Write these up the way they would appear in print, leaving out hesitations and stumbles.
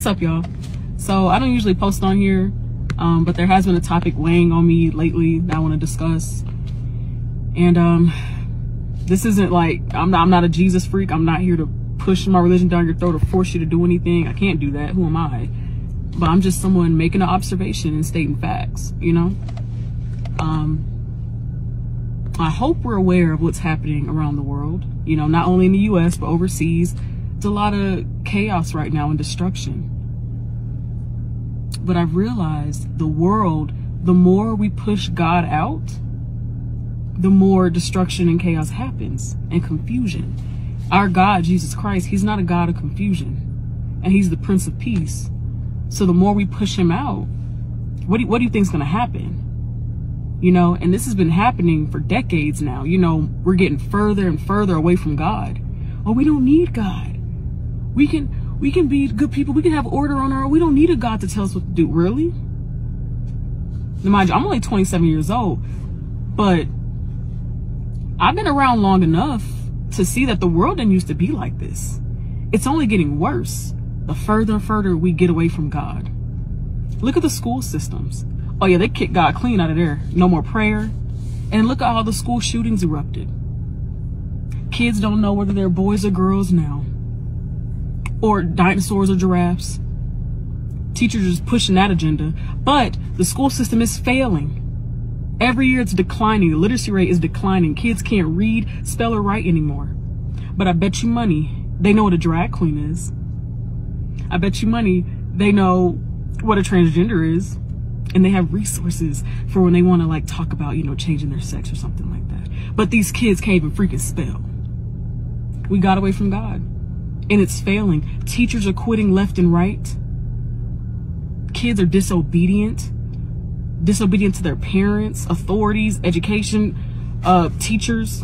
What's up, y'all? So I don't usually post on here, but there has been a topic weighing on me lately that I want to discuss. And this isn't like, I'm not a Jesus freak. I'm not here to push my religion down your throat or force you to do anything. I can't do that. Who am I? But I'm just someone making an observation and stating facts, you know? I hope we're aware of what's happening around the world, you know, not only in the US, but overseas. There's a lot of chaos right now and destruction. But I've realized the world, the more we push God out, the more destruction and chaos happens and confusion. Our God, Jesus Christ, he's not a God of confusion, and he's the Prince of Peace. So the more we push him out, what do you think is going to happen? You know, and this has been happening for decades now. You know, we're getting further and further away from God. Oh, we don't need God. We can be good people. We can have order on our own. We don't need a God to tell us what to do. Really? Now, mind you, I'm only 27 years old, but I've been around long enough to see that the world didn't used to be like this. It's only getting worse the further and further we get away from God. Look at the school systems. Oh yeah, they kicked God clean out of there. No more prayer. And look at all the school shootings erupted. Kids don't know whether they're boys or girls now, or dinosaurs or giraffes. Teachers are just pushing that agenda. But the school system is failing. Every year it's declining. The literacy rate is declining. Kids can't read, spell, or write anymore. But I bet you money they know what a drag queen is. I bet you money they know what a transgender is. And they have resources for when they want to like talk about, you know, changing their sex or something like that. But these kids can't even freaking spell. We got away from God. And it's failing. Teachers are quitting left and right. Kids are disobedient to their parents, authorities, education, teachers.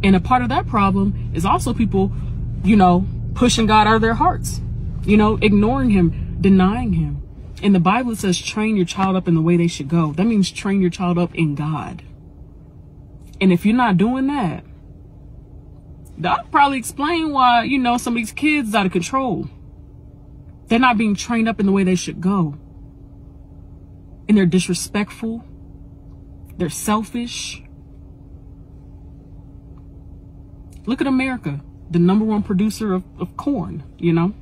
And a part of that problem is also people, you know, pushing God out of their hearts, you know, ignoring him, denying him. In the Bible, it says, train your child up in the way they should go. That means train your child up in God. And if you're not doing that, that'll probably explain why, you know, some of these kids are out of control. They're not being trained up in the way they should go. And they're disrespectful. They're selfish. Look at America, the #1 producer of corn, you know.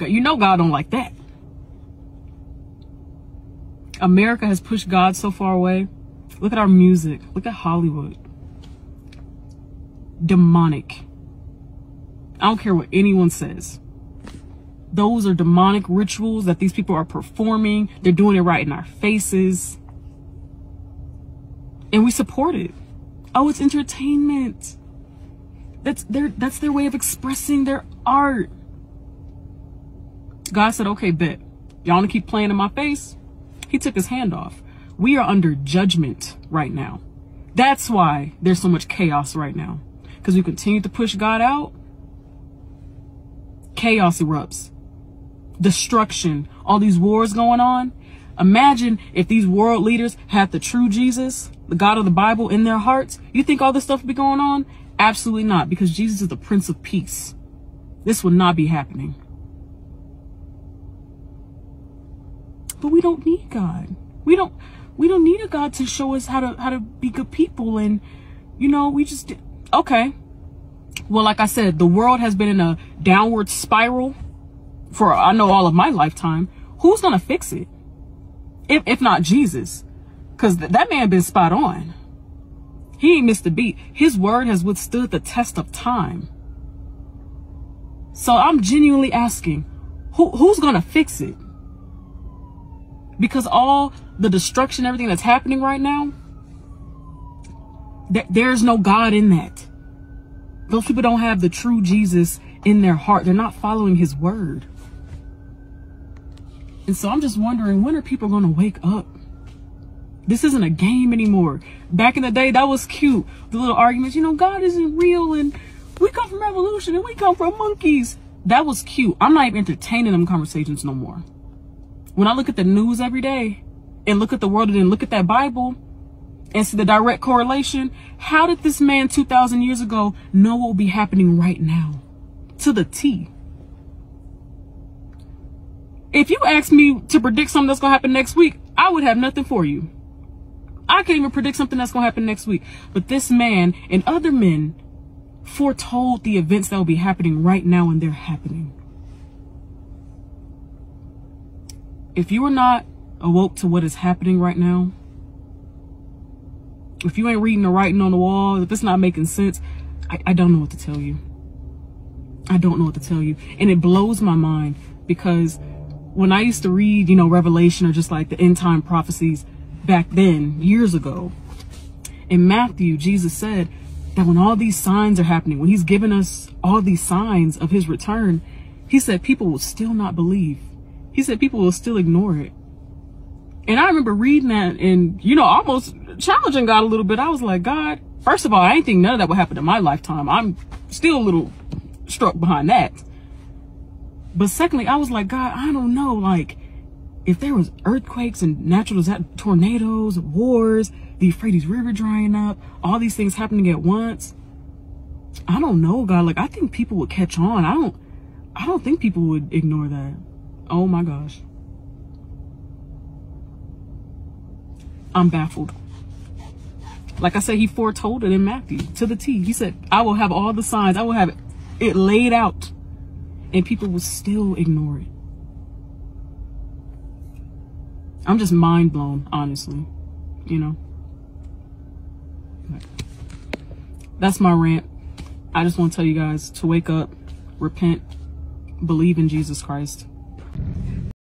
You know God don't like that. America has pushed God so far away. Look at our music. Look at Hollywood. Demonic. I don't care what anyone says. Those are demonic rituals that these people are performing. They're doing it right in our faces. And we support it. Oh, it's entertainment. That's their way of expressing their art. God said, okay, bet. Y'all want to keep playing in my face? He took his hand off. We are under judgment right now. That's why there's so much chaos right now. Because we continue to push God out. Chaos erupts. Destruction. All these wars going on. Imagine if these world leaders had the true Jesus, the God of the Bible, in their hearts. You think all this stuff would be going on? Absolutely not. Because Jesus is the Prince of Peace. This would not be happening. But we don't need God. We don't need a God to show us how to be good people. And, you know, we just, okay. Well, like I said, the world has been in a downward spiral for, I know, all of my lifetime. Who's going to fix it? If not Jesus. Because that man been spot on. He ain't missed a beat. His word has withstood the test of time. So I'm genuinely asking, who's going to fix it? Because all the destruction, everything that's happening right now, there's no God in that. Those people don't have the true Jesus in their heart. They're not following his word. And so I'm just wondering, when are people going to wake up? This isn't a game anymore. Back in the day, that was cute. The little arguments, you know, God isn't real and we come from evolution and we come from monkeys. That was cute. I'm not even entertaining them conversations no more. When I look at the news every day and look at the world and then look at that Bible, And see the direct correlation. How did this man 2,000 years ago know what will be happening right now? To the T. If you asked me to predict something that's going to happen next week, I would have nothing for you. I can't even predict something that's going to happen next week. But this man and other men foretold the events that will be happening right now, and they're happening. If you are not awoke to what is happening right now, if you ain't reading the writing on the wall, if it's not making sense, I don't know what to tell you. I don't know what to tell you. And it blows my mind, because when I used to read, you know, Revelation or just like the end time prophecies back then, years ago, in Matthew, Jesus said that when all these signs are happening, when he's given us all these signs of his return, he said people will still not believe. He said people will still ignore it. And I remember reading that and, you know, almost challenging God a little bit. I was like, God, first of all, I ain't think none of that would happen in my lifetime. I'm still a little struck behind that. But secondly, I was like, God, I don't know, like, if there was earthquakes and natural tornadoes, wars, the Euphrates River drying up, all these things happening at once, I don't know, God. Like, I think people would catch on. I don't think people would ignore that. Oh my gosh. I'm baffled. Like I said, he foretold it in Matthew to the T. He said, I will have all the signs. I will have it laid out. And people will still ignore it. I'm just mind blown, honestly. You know. That's my rant. I just want to tell you guys to wake up, repent, believe in Jesus Christ.